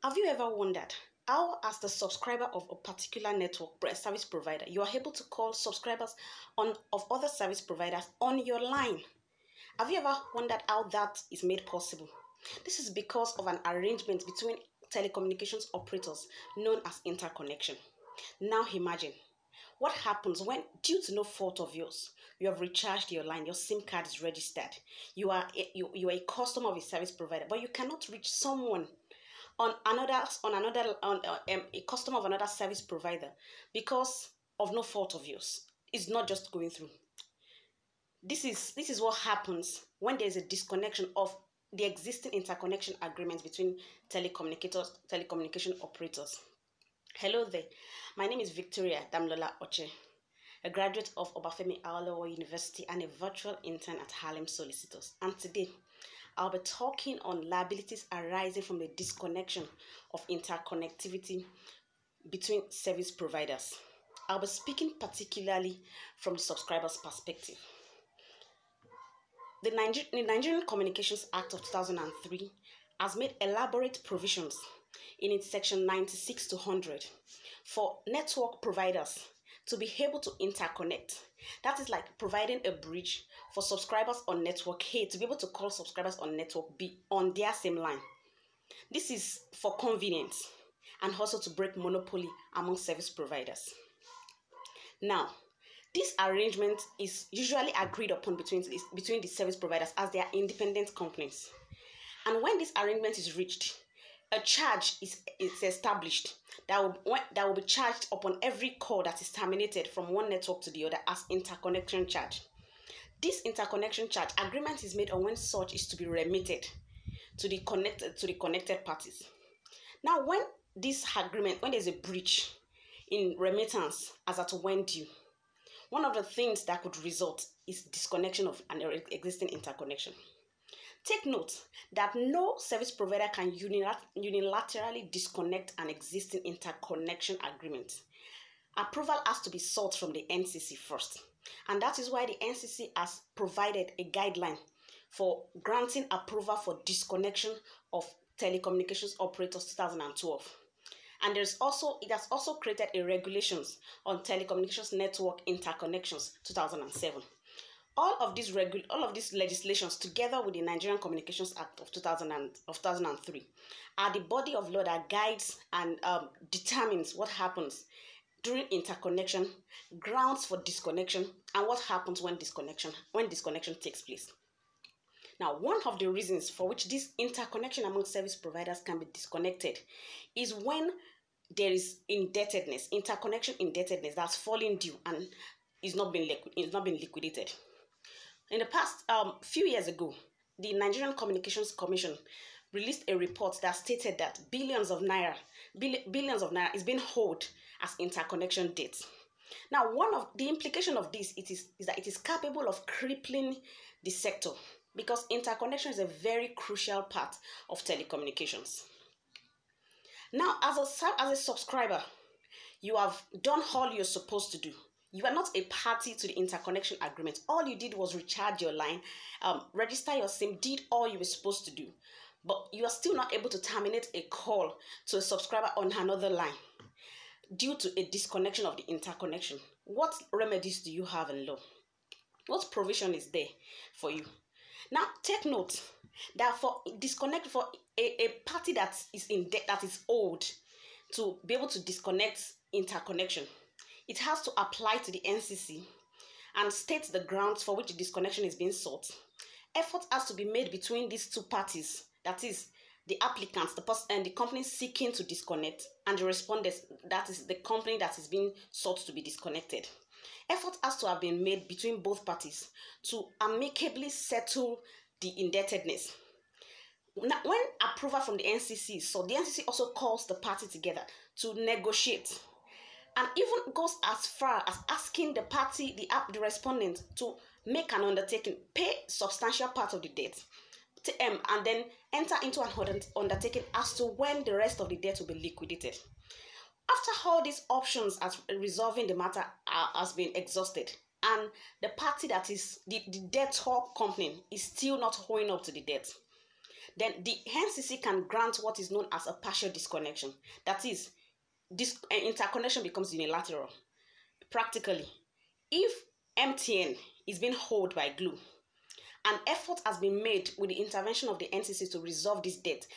Have you ever wondered how, as the subscriber of a particular network service provider, you are able to call subscribers of other service providers on your line? Have you ever wondered how that is made possible? This is because of an arrangement between telecommunications operators known as interconnection. Now imagine what happens when, due to no fault of yours, you have recharged your line, your SIM card is registered, you are a customer of a service provider, but you cannot reach someone a customer of another service provider because of no fault of yours. It's not just going through. This is what happens when there is a disconnection of the existing interconnection agreements between telecommunication operators. Hello there, my name is Victoria Damlola Oche, a graduate of Obafemi Awolowo University and a virtual intern at HARLEM Solicitors. And today, I'll be talking on liabilities arising from the disconnection of interconnectivity between service providers. I'll be speaking particularly from the subscriber's perspective. The Nigerian Communications Act of 2003 has made elaborate provisions in its section 96 to 100 for network providers to be able to interconnect. That is like providing a bridge for subscribers on network A to be able to call subscribers on network B on their same line. This is for convenience and also to break monopoly among service providers. Now, this arrangement is usually agreed upon between the service providers as they are independent companies. And when this arrangement is reached, a charge is established that will be charged upon every call that is terminated from one network to the other as interconnection charge. This interconnection charge agreement is made on when such is to be remitted to the connected parties. Now, when there's a breach in remittance as at when due, one of the things that could result is disconnection of an existing interconnection. Take note that no service provider can unilaterally disconnect an existing interconnection agreement. Approval has to be sought from the NCC first, and that is why the NCC has provided a guideline for granting approval for disconnection of telecommunications operators 2012. And it has also created a regulations on telecommunications network interconnections 2007. All of these legislations, together with the Nigerian Communications Act of 2003, are the body of law that guides and determines what happens during interconnection, grounds for disconnection, and what happens when disconnection takes place. Now, one of the reasons for which this interconnection among service providers can be disconnected is when there is indebtedness, interconnection indebtedness that's falling due and is not being liquidated. In the past few years ago, the Nigerian Communications Commission released a report that stated that billions of naira is being held as interconnection debt. Now, one of the implications of this is that it is capable of crippling the sector, because interconnection is a very crucial part of telecommunications. Now, as a subscriber, you have done all you're supposed to do. You are not a party to the interconnection agreement. All you did was recharge your line, register your SIM, did all you were supposed to do. But you are still not able to terminate a call to a subscriber on another line due to a disconnection of the interconnection. What remedies do you have in law? What provision is there for you? Now, take note that for a party that is in debt, that is owed, to be able to disconnect interconnection, it has to apply to the NCC and state the grounds for which the disconnection is being sought. Effort has to be made between these two parties, that is, the applicants, the company seeking to disconnect, and the respondents, that is, the company that is being sought to be disconnected. Effort has to have been made between both parties to amicably settle the indebtedness. Now, when approval from the NCC, so the NCC also calls the party together to negotiate, and even goes as far as asking the party, the respondent, to make an undertaking, pay substantial part of the debt, and then enter into an undertaking as to when the rest of the debt will be liquidated. After all these options as resolving the matter has been exhausted, and the party that is the debtor company is still not owing up to the debt, then the NCC can grant what is known as a partial disconnection. That is, this interconnection becomes unilateral. Practically, if MTN is being held by Glo, an effort has been made with the intervention of the NCC to resolve this debt,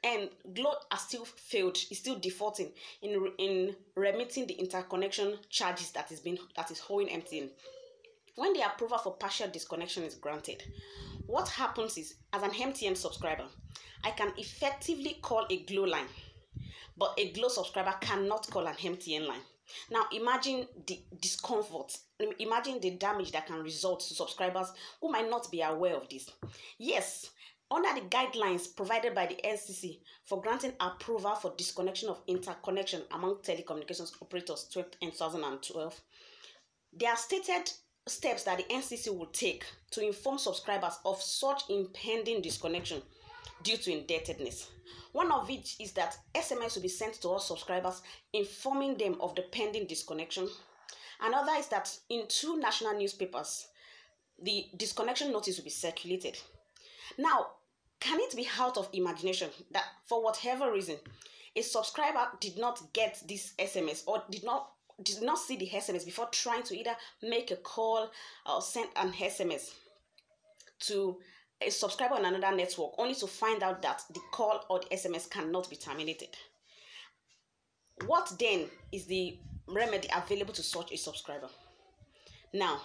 and Glo has still failed, is still defaulting in remitting the interconnection charges that is holding MTN. When the approval for partial disconnection is granted, what happens is, as an MTN subscriber, I can effectively call a Glo line, but a Glo subscriber cannot call an MTN line. Now imagine the discomfort, imagine the damage that can result to subscribers who might not be aware of this. Yes, under the guidelines provided by the NCC for granting approval for disconnection of interconnection among telecommunications operators in 2012, there are stated steps that the NCC will take to inform subscribers of such impending disconnection due to indebtedness. One of which is that SMS will be sent to all subscribers informing them of the pending disconnection. Another is that in 2 national newspapers, the disconnection notice will be circulated. Now, can it be out of imagination that for whatever reason, a subscriber did not get this SMS or did not see the SMS before trying to either make a call or send an SMS to a subscriber on another network, only to find out that the call or the SMS cannot be terminated? What then is the remedy available to such a subscriber? Now,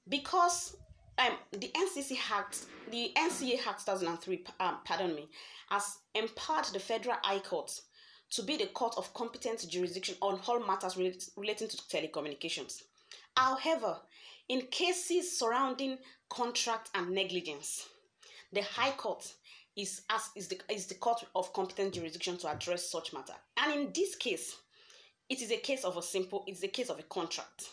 because the NCA Act 2003, has empowered the Federal High Court to be the court of competent jurisdiction on all matters relating to telecommunications. However, in cases surrounding contract and negligence, the High Court is the court of competent jurisdiction to address such matter. And in this case, it is a case of a contract,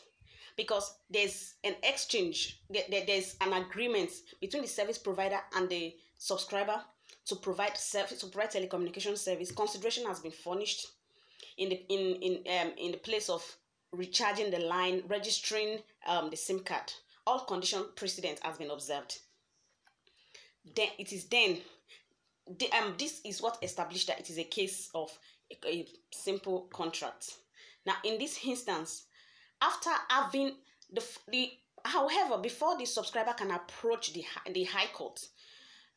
because there's an exchange, there's an agreement between the service provider and the subscriber to provide telecommunication service. Consideration has been furnished in the place of recharging the line, registering the SIM card. All condition precedent has been observed. Then this is what established that it is a case of a simple contract. Now, in this instance, after having however, before the subscriber can approach the High Court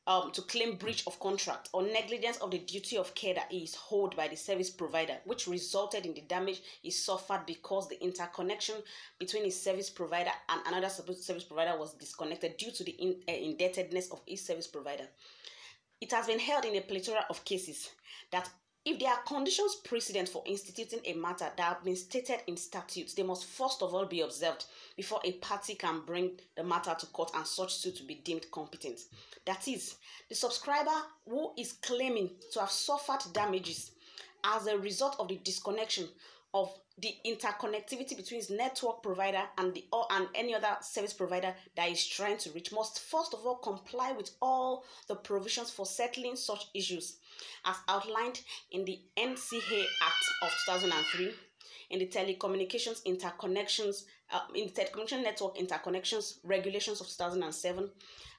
to claim breach of contract or negligence of the duty of care that is owed by the service provider, which resulted in the damage he suffered because the interconnection between his service provider and another service provider was disconnected due to the indebtedness of each service provider, it has been held in a plethora of cases that if there are conditions precedent for instituting a matter that have been stated in statutes, they must first of all be observed before a party can bring the matter to court and such suit to be deemed competent. That is, the subscriber who is claiming to have suffered damages as a result of the disconnection of the interconnectivity between his network provider and any other service provider that is trying to reach must first of all comply with all the provisions for settling such issues as outlined in the NCA Act of 2003, in the Telecommunications Interconnections, in the Telecommunication Network Interconnections Regulations of 2007,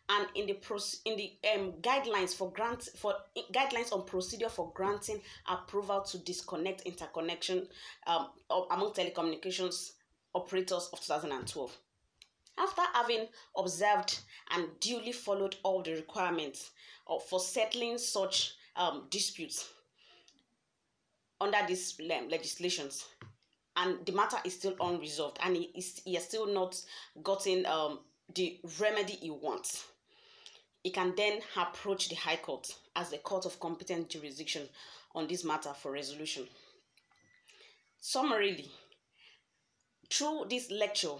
and in the guidelines on procedure for granting approval to disconnect interconnection among telecommunications operators of 2012. After having observed and duly followed all the requirements for settling such disputes under these legislations, and the matter is still unresolved, and he has still not gotten the remedy he wants, he can then approach the High Court as the court of competent jurisdiction on this matter for resolution. Summarily, through this lecture,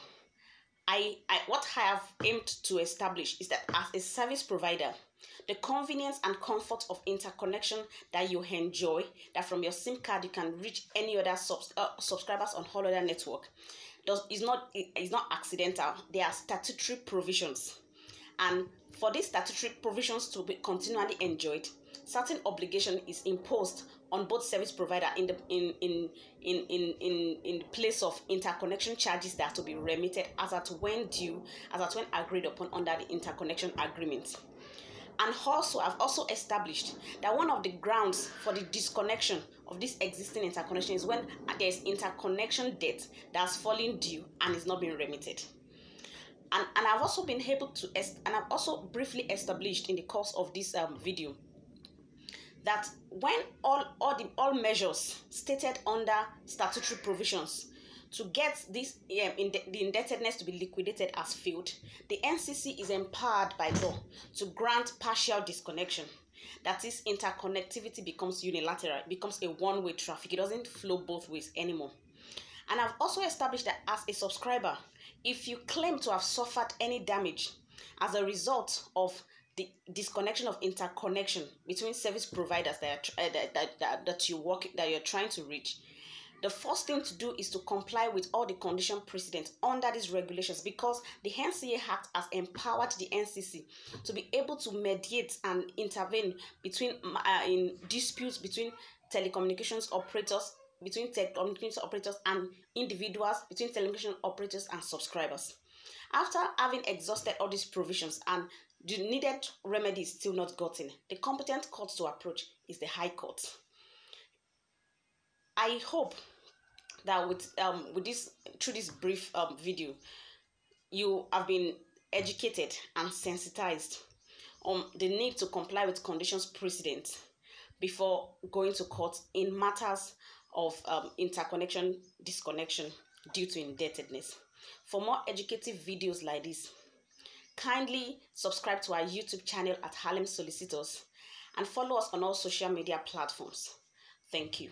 what I have aimed to establish is that as a service provider, the convenience and comfort of interconnection that you enjoy, that from your SIM card you can reach any other subscribers on all other network, is not accidental. There are statutory provisions, and for these statutory provisions to be continually enjoyed, certain obligation is imposed on both service provider in the place of interconnection charges that are to be remitted as at when due, as at when agreed upon under the interconnection agreement. And also, I've also established that one of the grounds for the disconnection of this existing interconnection is when there is interconnection debt that's falling due and is not being remitted. And I've also been able to, and I've also briefly established in the course of this video that when all measures stated under statutory provisions to get this the indebtedness to be liquidated as failed, the NCC is empowered by law to grant partial disconnection. That is, interconnectivity becomes unilateral, it becomes a one-way traffic. It doesn't flow both ways anymore. And I've also established that as a subscriber, if you claim to have suffered any damage as a result of the disconnection of interconnection between service providers that you're trying to reach, the first thing to do is to comply with all the condition precedent under these regulations, because the NCA Act has empowered the NCC to be able to mediate and intervene between in disputes between telecommunications operators, and individuals, between telecommunication operators and subscribers. After having exhausted all these provisions and the needed remedies still not gotten, the competent court to approach is the High Court. I hope that through this brief video, you have been educated and sensitized on the need to comply with conditions precedent before going to court in matters of interconnection disconnection due to indebtedness. For more educative videos like this, kindly subscribe to our YouTube channel at HARLEM Solicitors and follow us on all social media platforms. Thank you.